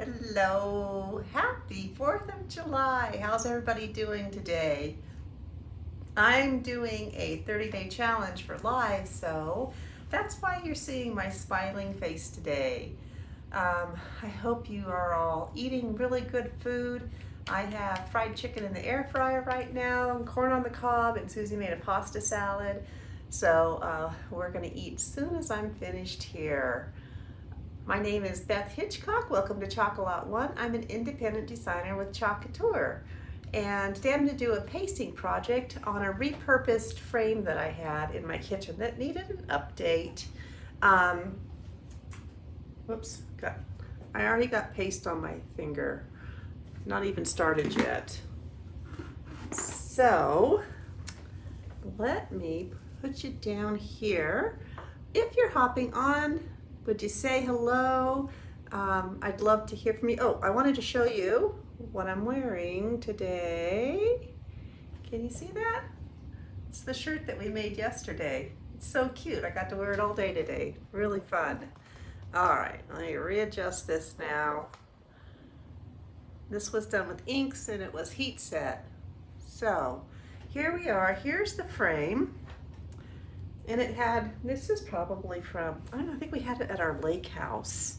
Hello, happy 4th of July. How's everybody doing today? I'm doing a 30-day challenge for live, so that's why you're seeing my smiling face today. I hope you are all eating really good food. I have fried chicken in the air fryer right now, and corn on the cob, and Susie made a pasta salad. So we're gonna eat soon as I'm finished here. My name is Beth Hitchcock. Welcome to Chocolate One. I'm an independent designer with Couture. And today I'm going to do a pasting project on a repurposed frame that I had in my kitchen that needed an update. Whoops, I already got paste on my finger. Not even started yet. So let me put you down here. If you're hopping on, would you say hello? I'd love to hear from you. Oh, I wanted to show you what I'm wearing today. Can you see that? It's the shirt that we made yesterday. It's so cute. I got to wear it all day today. Really fun. All right, let me readjust this now. This was done with inks and it was heat set. So here we are. Here's the frame. And it had, this is probably from, I don't know, I think we had it at our lake house.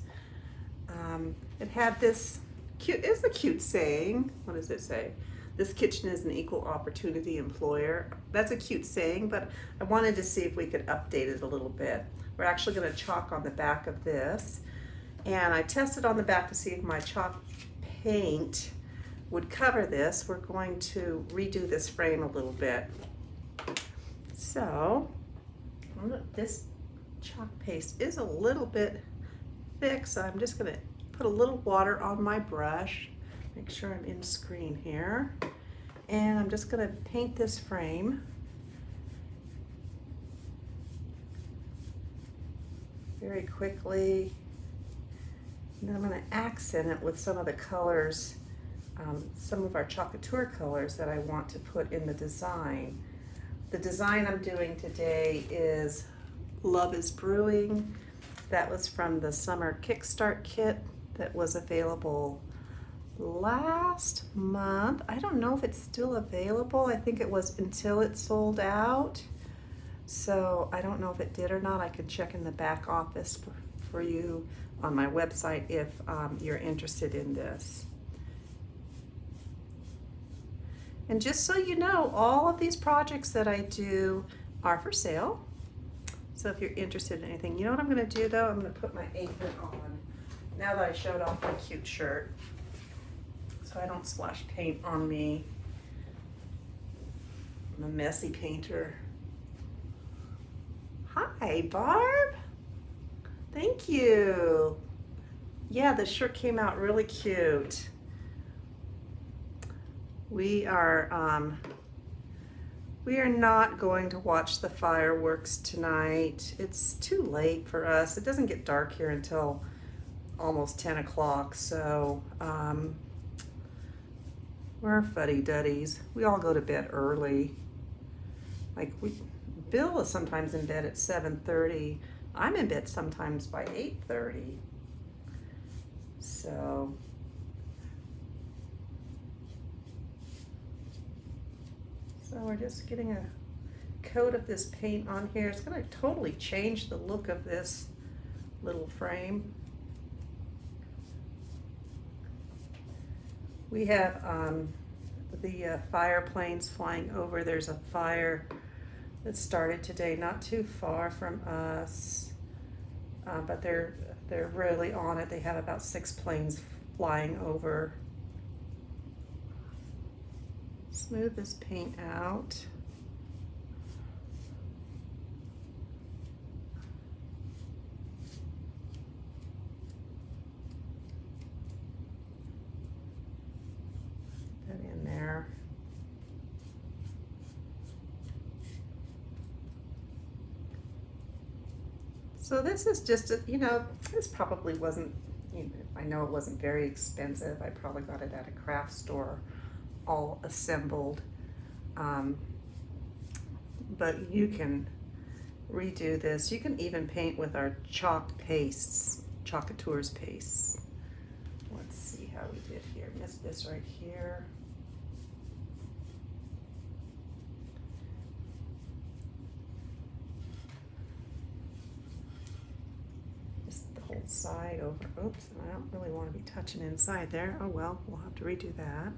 It had this cute, it's a cute saying. What does it say? This kitchen is an equal opportunity employer. That's a cute saying, but I wanted to see if we could update it a little bit. We're actually gonna chalk on the back of this. And I tested on the back to see if my chalk paint would cover this. We're going to redo this frame a little bit. So, this chalk paste is a little bit thick, so I'm just going to put a little water on my brush, make sure I'm in screen here, and I'm just going to paint this frame. Very quickly, and then I'm going to accent it with some of the colors, some of our Couture colors that I want to put in the design. The design I'm doing today is Love is Brewing. That was from the summer Kickstart kit that was available last month. I don't know if it's still available. I think it was until it sold out. So I don't know if it did or not. I could check in the back office for you on my website if you're interested in this. And just so you know, all of these projects that I do are for sale. So if you're interested in anything, you know what I'm gonna do though? I'm gonna put my apron on now that I showed off my cute shirt, so I don't splash paint on me. I'm a messy painter. Hi, Barb. Thank you. Yeah, the shirt came out really cute. We are not going to watch the fireworks tonight. It's too late for us. It doesn't get dark here until almost 10 o'clock, so we're fuddy-duddies. We all go to bed early. Like Bill is sometimes in bed at 7:30. I'm in bed sometimes by 8:30. So we're just getting a coat of this paint on here. It's going to totally change the look of this little frame. We have the fire planes flying over. There's a fire that started today not too far from us, but they're really on it. They have about 6 planes flying over. Smooth this paint out. Put that in there. So this is just a, this probably wasn't, I know it wasn't very expensive. I probably got it at a craft store, all assembled, but you can redo this. You can even paint with our chalk pastes, Couture's pastes. Let's how we did here. Missed this right here. Just the whole side over. Oops, I don't really want to be touching inside there. Oh well, we'll have to redo that.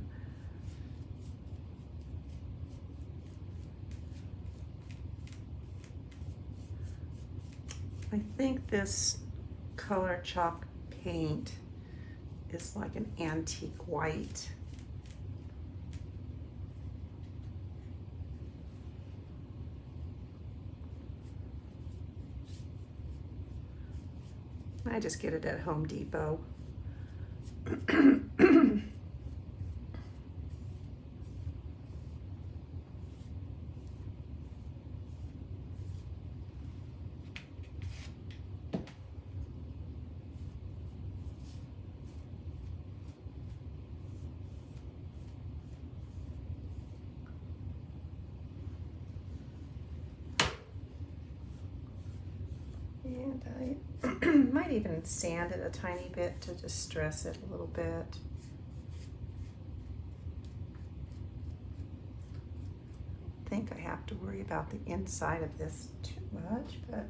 I think this color chalk paint is like an antique white. I just get it at Home Depot. And I might even sand it a tiny bit to just stress it a little bit. I think I have to worry about the inside of this too much, but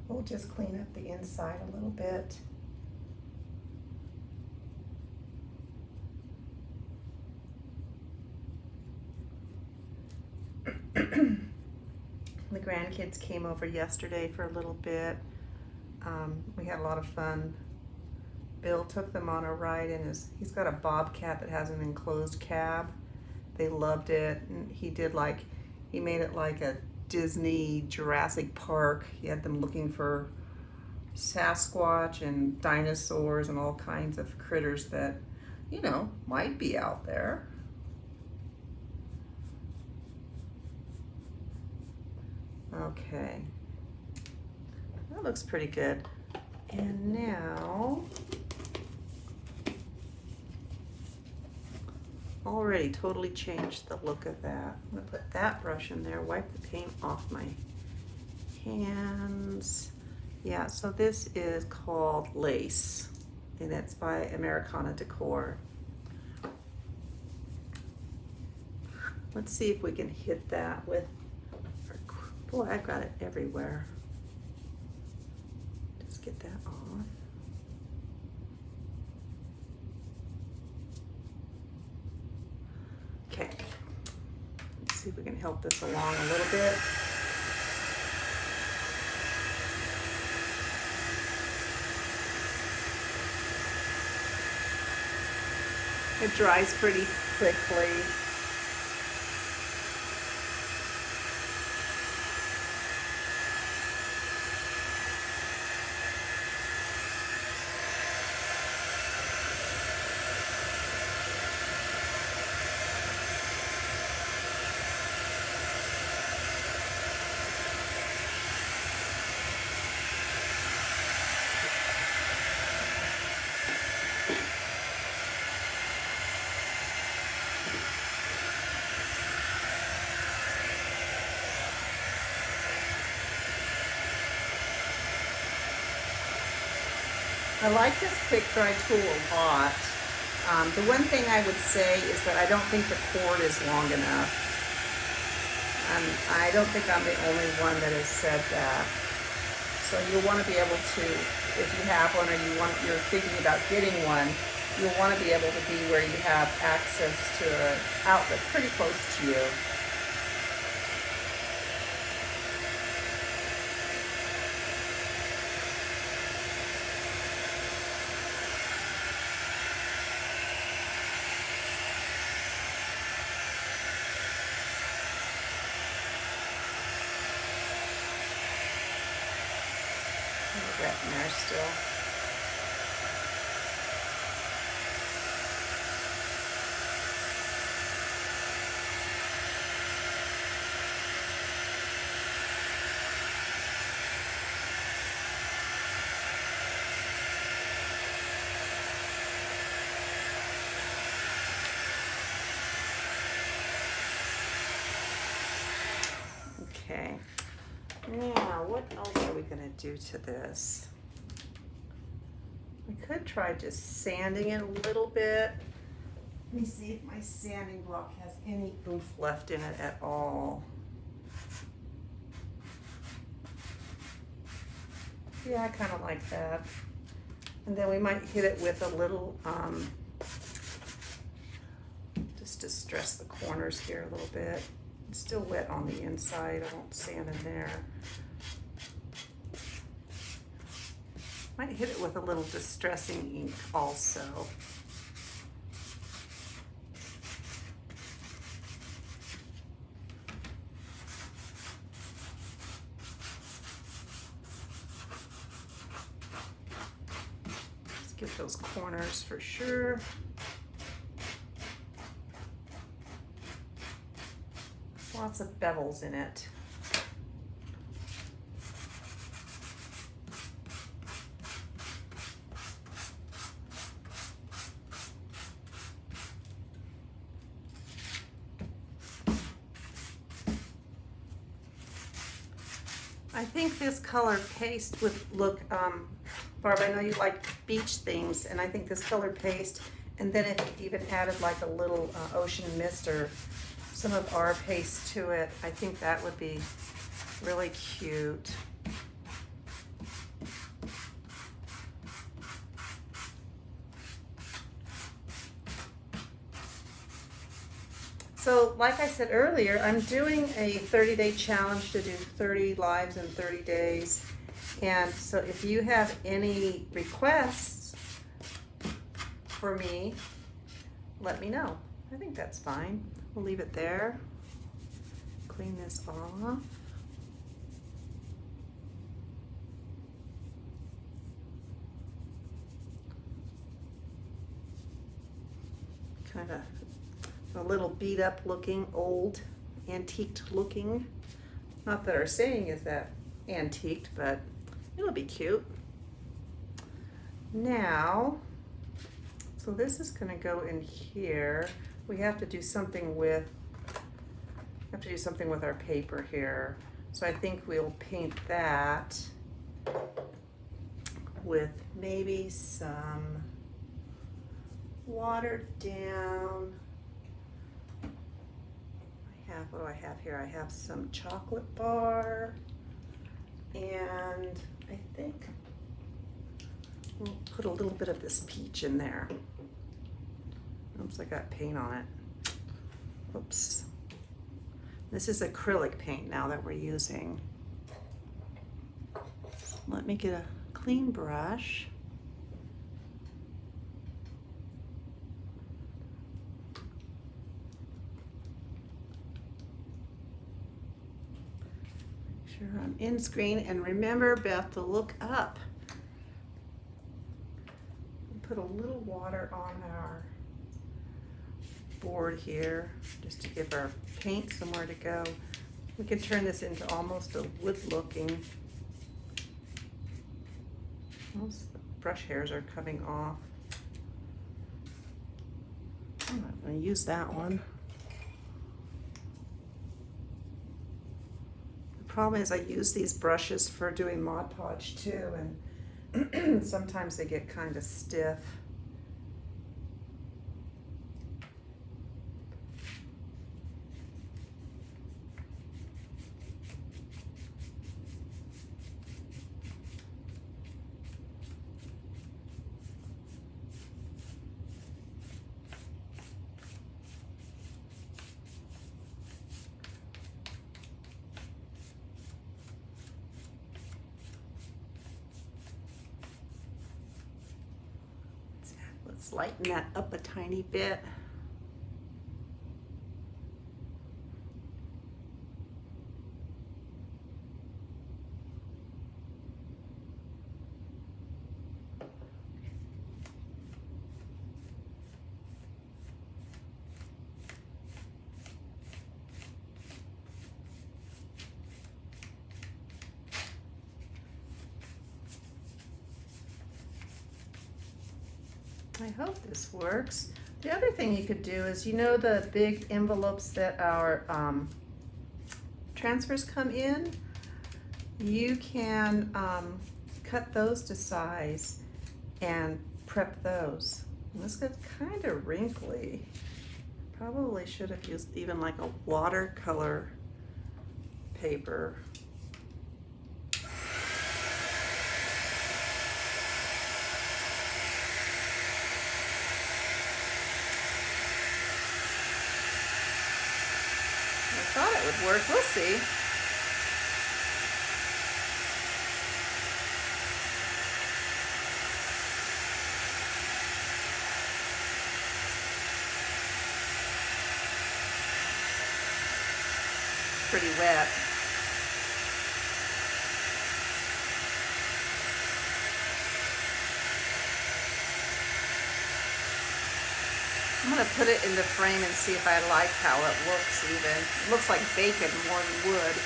we'll just clean up the inside a little bit. The grandkids came over yesterday for a little bit. We had a lot of fun. Bill took them on a ride in he's got a bobcat that has an enclosed cab. They loved it, and he made it like a Disney Jurassic Park. He had them looking for Sasquatch and dinosaurs and all kinds of critters that, you know, might be out there. Okay, that looks pretty good. And now, already totally changed the look of that. I'm gonna put that brush in there, wipe the paint off my hands. Yeah, so this is called Lace, and it's by Americana Decor. Let's see if we can hit that with, boy, I've got it everywhere. Just get that off. Okay, let's see if we can help this along a little bit. It dries pretty quickly. I like this quick dry tool a lot. The one thing I would say is that I don't think the cord is long enough. I don't think I'm the only one that has said that. So you'll want to be able to, if you have one or you're thinking about getting one, you'll want to be able to be where you have access to an outlet pretty close to you. Wet in there still. Okay. Now, what else are we going to do to this? We could try just sanding it a little bit. Let me see if my sanding block has any oomph left in it at all. Yeah, I kind of like that. And then we might hit it with a little, just to stress the corners here a little bit. It's still wet on the inside. I won't sand in there. Might hit it with a little distressing ink also. Let's get those corners for sure. There's lots of bevels in it. I think this color paste would look, Barb, I know you like beach things, and I think this color paste, and then if you even added like a little ocean mist or some of our paste to it, I think that would be really cute. So like I said earlier, I'm doing a 30-day challenge to do 30 lives in 30 days. And so if you have any requests for me, let me know. I think that's fine. We'll leave it there. Clean this off. Kind of a little beat up looking, old, antiqued looking. Not that our saying is that antiqued, but it'll be cute. Now, so this is gonna go in here. We have to do something with, our paper here. So I think we'll paint that with maybe some watered down. What do I have here? I have some chocolate bar, and I think we'll put a little bit of this peach in there. Oops, I got paint on it. Oops. This is acrylic paint now that we're using. Let me get a clean brush. I'm in screen, and remember, Beth, to look up. Put a little water on our board here just to give our paint somewhere to go. We can turn this into almost a wood looking. Those brush hairs are coming off. I'm not going to use that one. Problem is I use these brushes for doing Mod Podge too, and sometimes they get kind of stiff. Let's lighten that up a tiny bit. I hope this works. The other thing you could do is, you know, the big envelopes that our transfers come in, you can cut those to size and prep those. And this gets kind of wrinkly. Probably should have used even like a watercolor paper. I thought it would work. We'll see. Pretty wet. I'm gonna put it in the frame and see if I like how it looks even. It looks like bacon more than wood.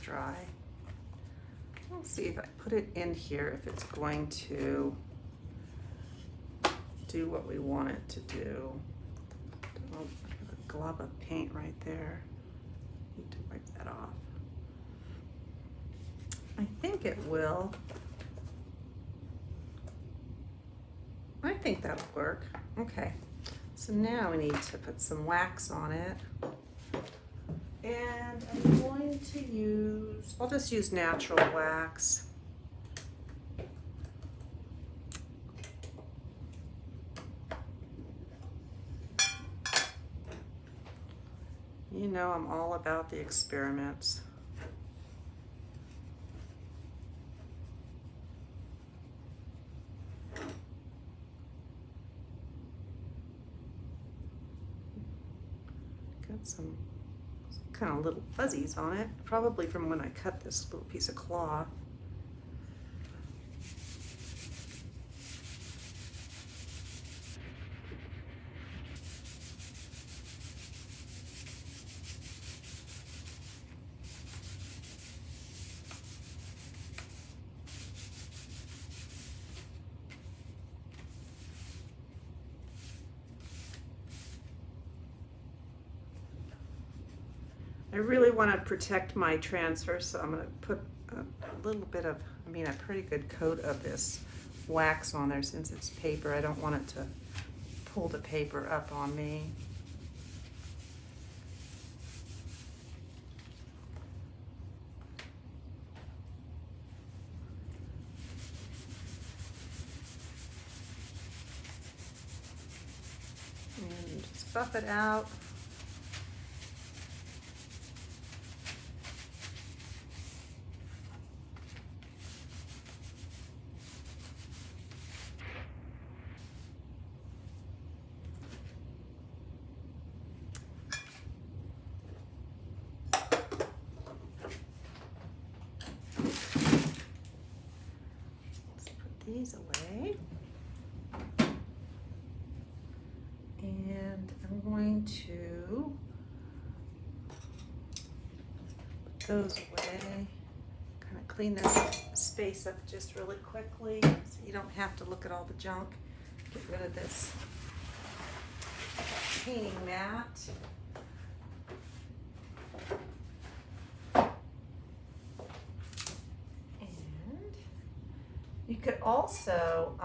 Dry. We'll see if I put it in here if it's going to do what we want it to do. Oh, I have a glob of paint right there. Need to wipe that off. I think it will. I think that'll work. Okay, so now we need to put some wax on it. And I'm going to use, I'll just use natural wax. You know I'm all about the experiments. Got some kind of little fuzzies on it, probably from when I cut this little piece of cloth. I really want to protect my transfer, so I'm going to put a little bit of, a pretty good coat of this wax on there since it's paper. I don't want it to pull the paper up on me. And just buff it out. These away, and I'm going to put those away, kind of clean this space up just really quickly so you don't have to look at all the junk. Get rid of this painting mat. You could also,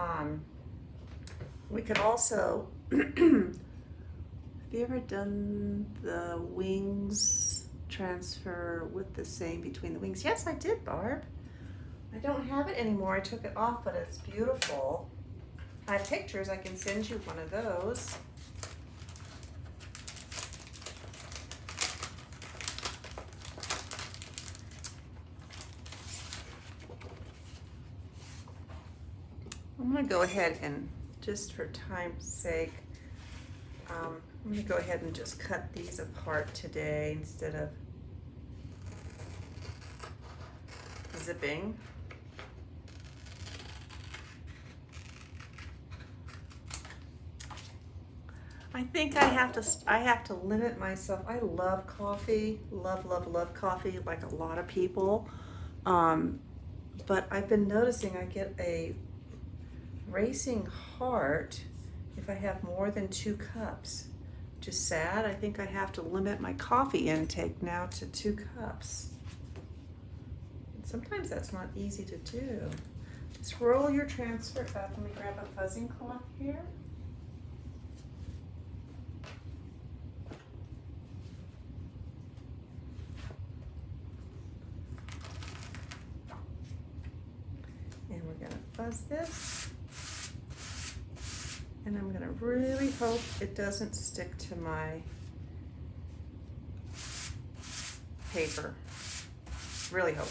we could also, have you ever done the wings transfer with the same between the wings? Yes, I did, Barb. I don't have it anymore. I took it off, but it's beautiful. I have pictures. I can send you one of those. I'm going to go ahead and, just for time's sake, I'm going to go ahead and just cut these apart today instead of zipping. I think I have to limit myself. I love coffee, love coffee like a lot of people. But I've been noticing I get a racing heart if I have more than 2 cups. Which is sad. I think I have to limit my coffee intake now to 2 cups. And sometimes that's not easy to do. Just roll your transfer up. Let me grab a fuzzing cloth here. And we're going to fuzz this. And I'm going to really hope it doesn't stick to my paper. Really hope.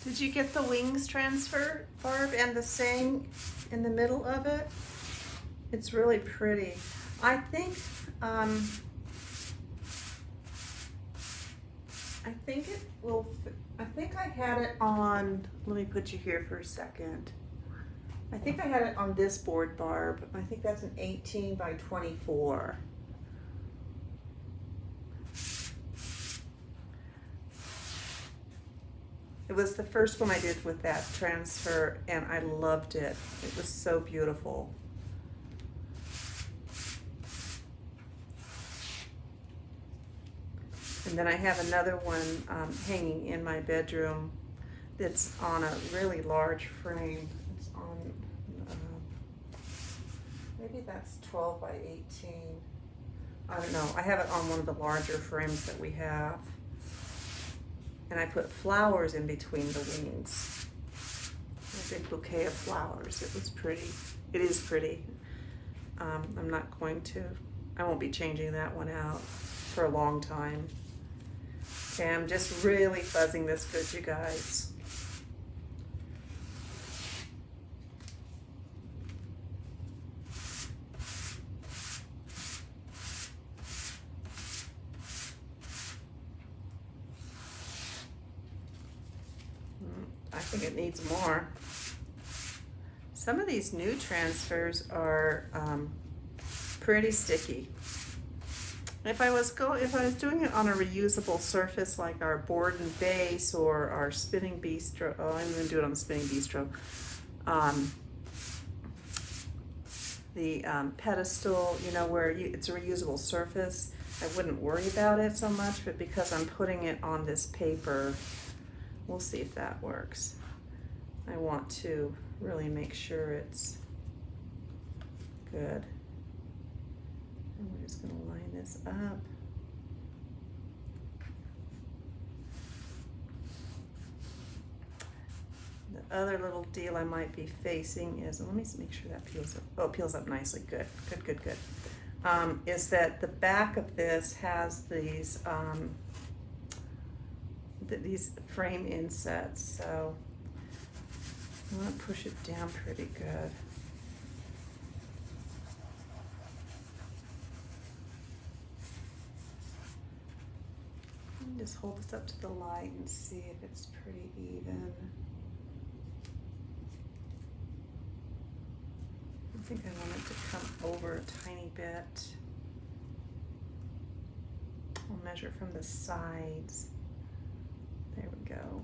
Did you get the wings transfer, Barb, and the saying in the middle of it? It's really pretty. I think it will, I think I had it on, let me put you here for a second. I think I had it on this board, Barb. I think that's an 18 by 24. It was the first one I did with that transfer, and I loved it. It was so beautiful. And then I have another one hanging in my bedroom that's on a really large frame. It's on, maybe that's 12 by 18. I don't know. I have it on one of the larger frames that we have. And I put flowers in between the wings. A big bouquet of flowers. It was pretty. It is pretty. I'm not going to, I won't be changing that one out for a long time. Okay, I'm just really fuzzing this good, you guys. I think it needs more. Some of these new transfers are pretty sticky. If I was doing it on a reusable surface like our board and base or our spinning bistro, oh, I'm going to do it on the spinning bistro. The pedestal, you know, where it's a reusable surface, I wouldn't worry about it so much, but because I'm putting it on this paper, we'll see if that works. I want to really make sure it's good. And we're just going to line this up. The other little deal I might be facing is, let me make sure that peels up. Oh, it peels up nicely. Good, good, good, good. Is that the back of this has these frame insets, so I want to push it down pretty good. Just hold this up to the light and see if it's pretty even. I think I want it to come over a tiny bit. I'll measure from the sides. There we go.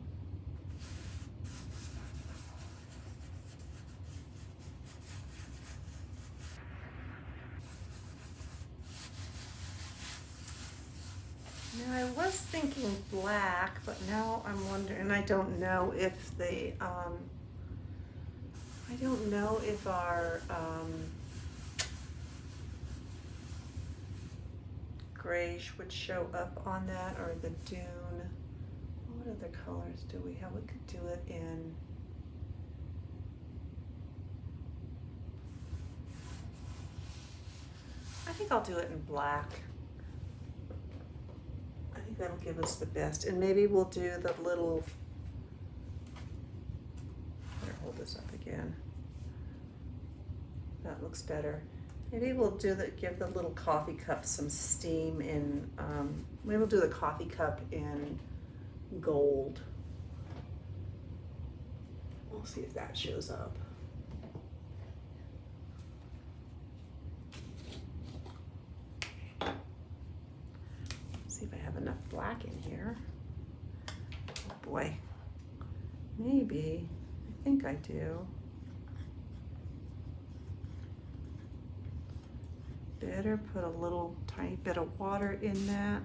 Now I was thinking black, but now I'm wondering, and I don't know if our grayish would show up on that, or the dune. What other colors do we have? We could do it in, I think I'll do it in black. I think that'll give us the best. And maybe we'll do the little, better hold this up again. That looks better. Maybe we'll give the little coffee cup some steam in, maybe we'll do the coffee cup in gold. We'll see if that shows up. See if I have enough black in here. Oh boy, maybe, I think I do. Better put a little tiny bit of water in that.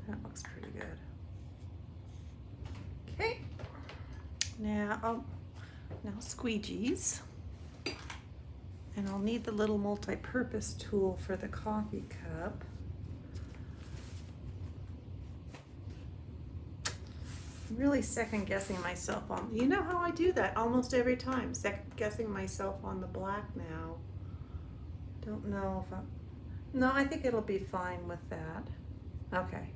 That looks pretty good. Okay, now squeegees. And I'll need the little multi-purpose tool for the coffee cup. I'm really second guessing myself on, you know how I do that almost every time, second guessing myself on the black now. Don't know if no, I think it'll be fine with that. Okay.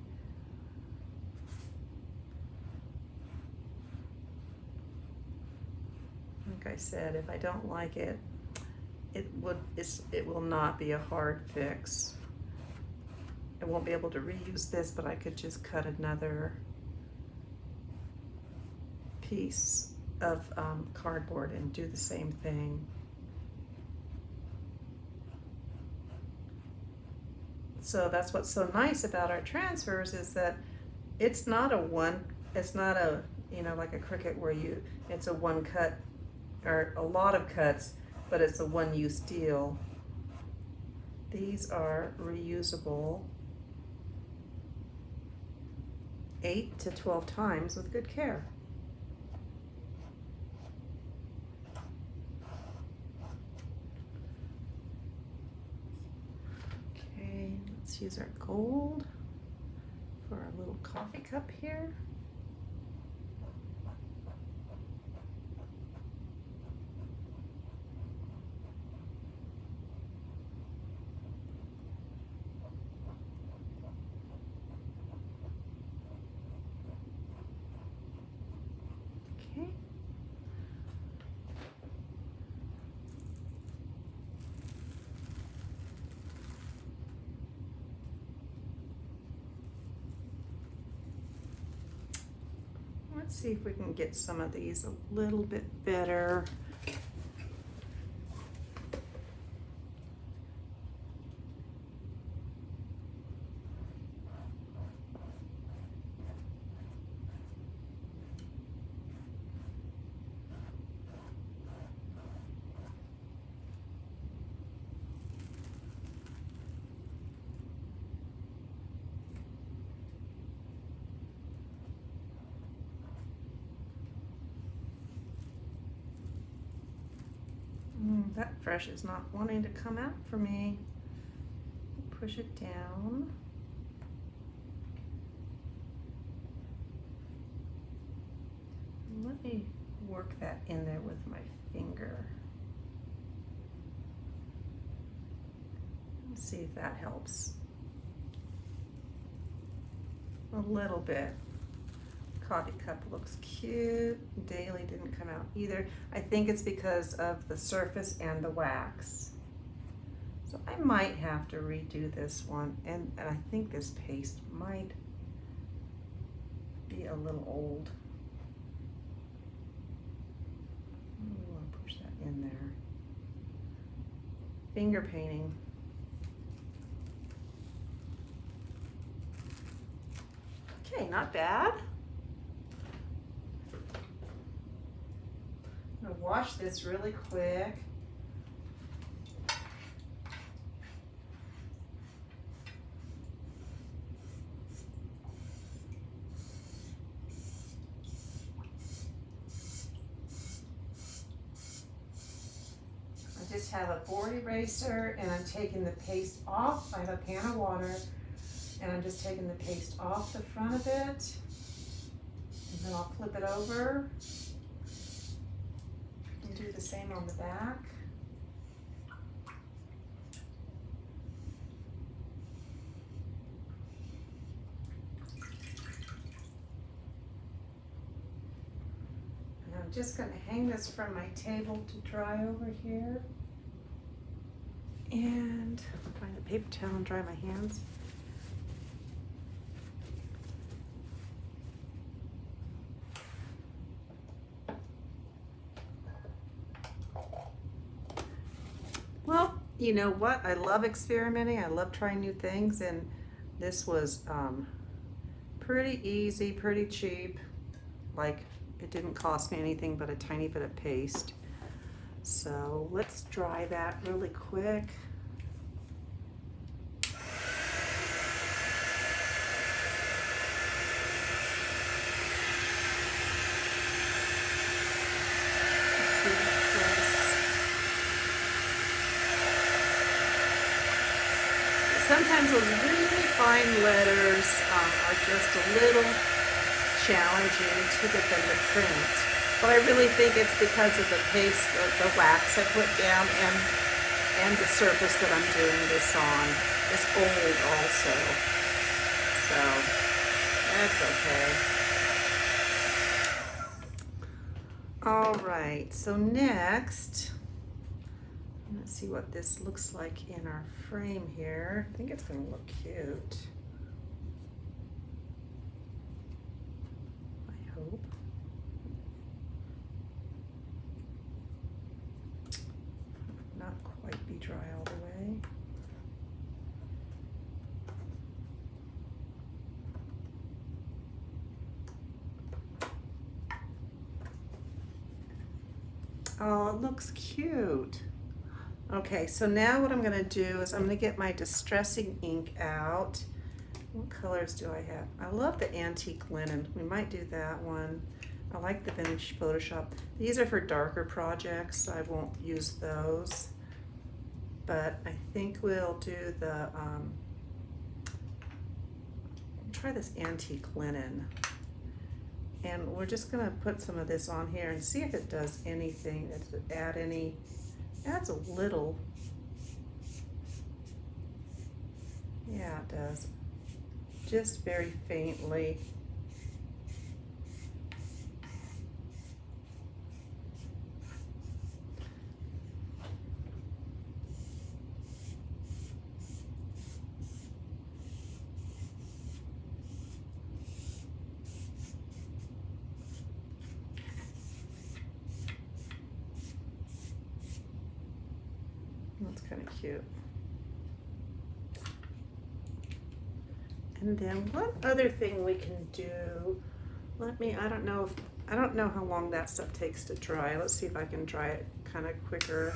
Like I said, if I don't like it, it will not be a hard fix. I won't be able to reuse this, but I could just cut another piece of cardboard and do the same thing. So that's what's so nice about our transfers is that it's not a you know, like a Cricut where it's a one cut or a lot of cuts, but it's a one-use deal. These are reusable 8 to 12 times with good care. Okay, let's use our gold for our little coffee cup here. Let's see if we can get some of these a little bit better. That fresh is not wanting to come out for me. Push it down. Let me work that in there with my finger. Let's see if that helps. A little bit. Coffee cup looks cute. Daily didn't come out either. I think it's because of the surface and the wax. So I might have to redo this one, and I think this paste might be a little old. I want to push that in there. Finger painting. Okay, not bad. I'm gonna wash this really quick. I just have a board eraser and I'm taking the paste off. I have a pan of water and I'm just taking the paste off the front of it. And then I'll flip it over. do the same on the back. And I'm just going to hang this from my table to dry over here. And find a paper towel and dry my hands. Well, you know what? I love experimenting. I love trying new things, and this was pretty easy, pretty cheap. Like, it didn't cost me anything but a tiny bit of paste. So let's dry that really quick. Sometimes those really fine letters are just a little challenging to get them to print. But I really think it's because of the paste, the wax I put down, and the surface that I'm doing this on is old also. So that's okay. All right, so next, let's see what this looks like in our frame here. I think it's going to look cute. I hope. Not quite be dry all the way. Oh, it looks cute. Okay, so now what I'm going to do is I'm going to get my distressing ink out. What colors do I have? I love the antique linen. We might do that one. I like the vintage Photoshop. These are for darker projects, so I won't use those. But I think we'll do the, try this antique linen. And we're just going to put some of this on here and see if it does anything, if it add any. Adds a little. Yeah, it does. Just very faintly. That's kind of cute. And then one other thing we can do, I don't know how long that stuff takes to dry. Let's see if I can dry it kind of quicker.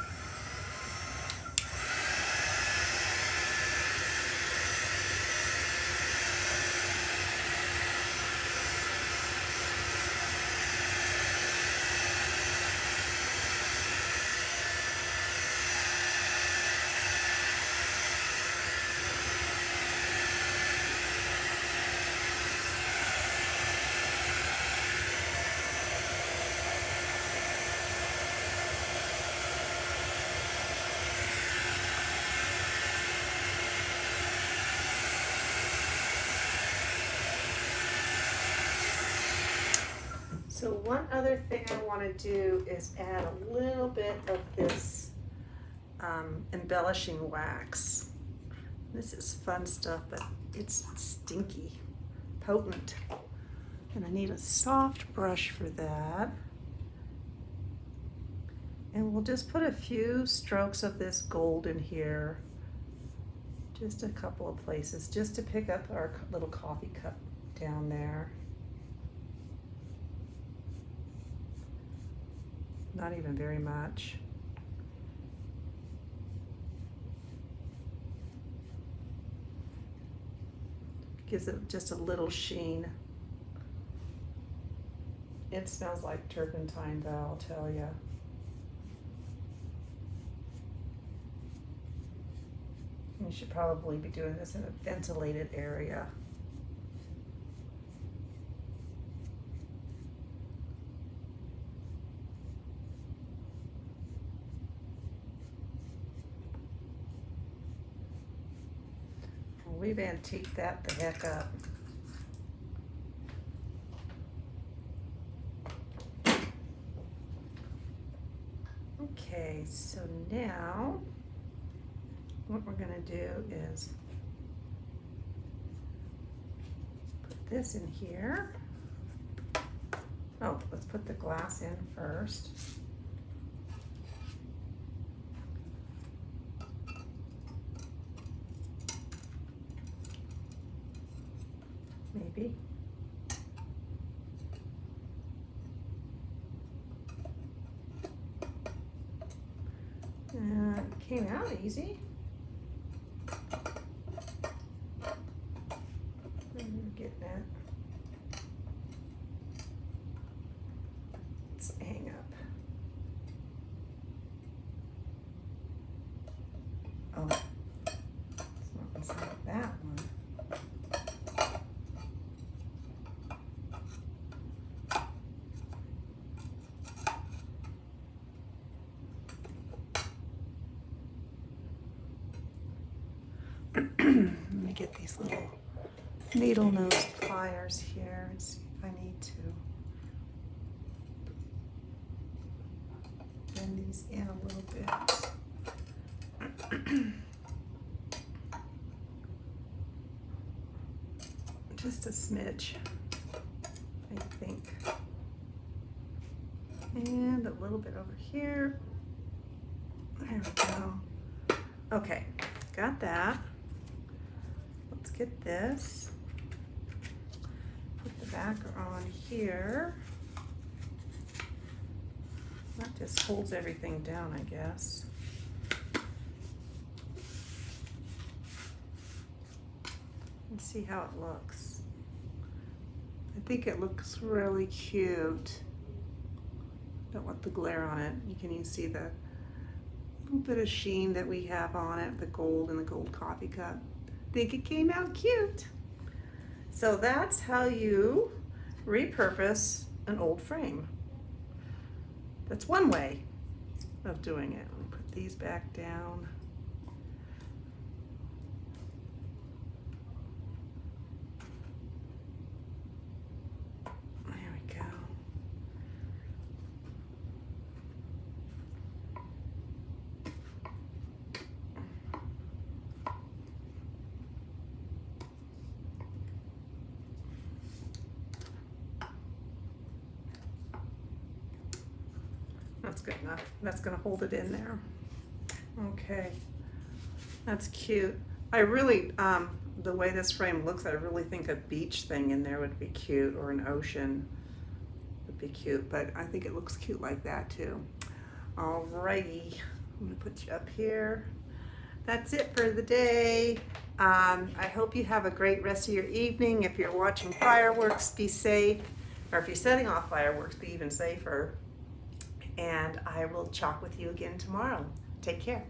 So one other thing I want to do is add a little bit of this embellishing wax. This is fun stuff, but it's stinky, potent. And I need a soft brush for that. And we'll just put a few strokes of this gold in here. Just a couple of places, just to pick up our little coffee cup down there. Not even very much. Gives it just a little sheen. It smells like turpentine though, I'll tell you. You should probably be doing this in a ventilated area. we've antiqued that the heck up. Okay, so now what we're gonna do is put this in here. Oh, let's put the glass in first. Maybe. It came out easy. Getting it. Let's hang up. Oh, it's not inside that one. Let me get these little needle nose pliers here and see if I need to bend these in a little bit. Just a smidge, I think. And a little bit over here. There we go. Okay, got that. Let's get this. Put the backer on here. That just holds everything down, I guess. Let's see how it looks. I think it looks really cute. Don't want the glare on it. You can even see the little bit of sheen that we have on it, the gold and the gold coffee cup. I think it came out cute. So that's how you repurpose an old frame. That's one way of doing it. I'll put these back down. There we go. That's good enough. That's gonna hold it in there. Okay, that's cute. I really, the way this frame looks, I really think a beach thing in there would be cute, or an ocean would be cute, but I think it looks cute like that too. Alrighty, I'm gonna put you up here. That's it for the day. I hope you have a great rest of your evening. If you're watching fireworks, be safe, or if you're setting off fireworks, be even safer. And I will chalk with you again tomorrow. Take care.